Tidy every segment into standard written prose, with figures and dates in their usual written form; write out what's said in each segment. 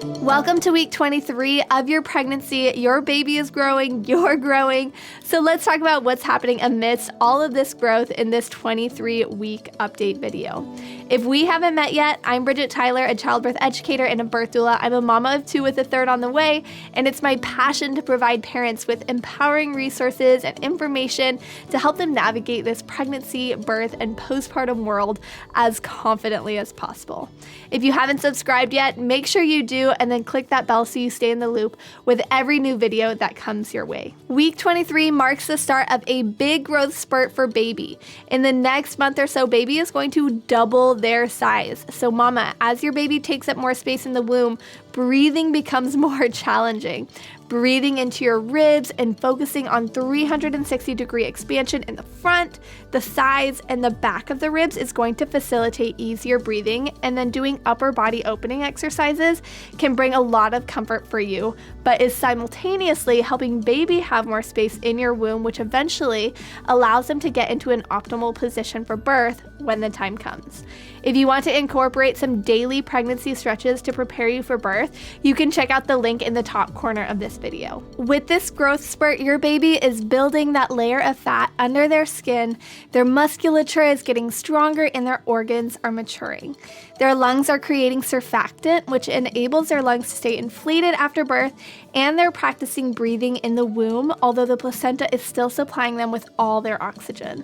Welcome to week 23 of your pregnancy. Your baby is growing, you're growing. So let's talk about what's happening amidst all of this growth in this 23-week update video. If we haven't met yet, I'm Bridget Tyler, a childbirth educator and a birth doula. I'm a mama of two with a third on the way, and it's my passion to provide parents with empowering resources and information to help them navigate this pregnancy, birth, and postpartum world as confidently as possible. If you haven't subscribed yet, make sure you do, and then click that bell so you stay in the loop with every new video that comes your way. Week 23 marks the start of a big growth spurt for baby. In the next month or so, baby is going to double their size. So mama, as your baby takes up more space in the womb, breathing becomes more challenging. Breathing into your ribs and focusing on 360-degree expansion in the front, the sides, and the back of the ribs is going to facilitate easier breathing, and then doing upper body opening exercises can bring a lot of comfort for you, but is simultaneously helping baby have more space in your womb, which eventually allows them to get into an optimal position for birth when the time comes. If you want to incorporate some daily pregnancy stretches to prepare you for birth, you can check out the link in the top corner of this video. With this growth spurt, your baby is building that layer of fat under their skin, their musculature is getting stronger, and their organs are maturing. Their lungs are creating surfactant, which enables their lungs to stay inflated after birth, and they're practicing breathing in the womb, although the placenta is still supplying them with all their oxygen.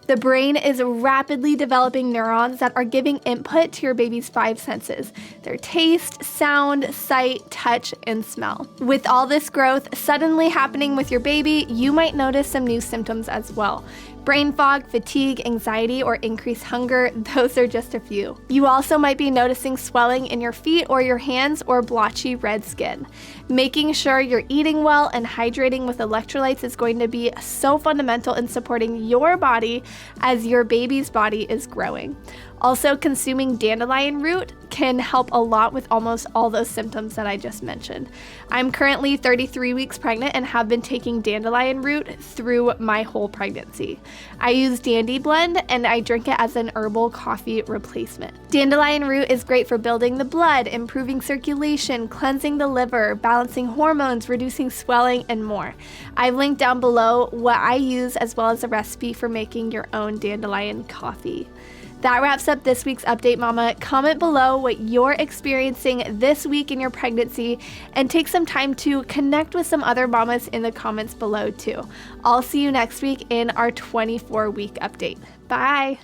The brain is rapidly developing neurons that are giving input to your baby's five senses: their taste, sound, sight, touch, and smell. With all this growth suddenly happening with your baby, you might notice some new symptoms as well. Brain fog, fatigue, anxiety, or increased hunger, those are just a few. You also might be noticing swelling in your feet or your hands or blotchy red skin. Making sure you're eating well and hydrating with electrolytes is going to be so fundamental in supporting your body as your baby's body is growing. Also, consuming dandelion root can help a lot with almost all those symptoms that I just mentioned. I'm currently 33 weeks pregnant and have been taking dandelion root through my whole pregnancy. I use Dandy Blend and I drink it as an herbal coffee replacement. Dandelion root is great for building the blood, improving circulation, cleansing the liver, balancing hormones, reducing swelling, and more. I've linked down below what I use as well as a recipe for making your own dandelion coffee. That wraps up this week's update, mama. Comment below what you're experiencing this week in your pregnancy and take some time to connect with some other mamas in the comments below too. I'll see you next week in our 24-week update. Bye.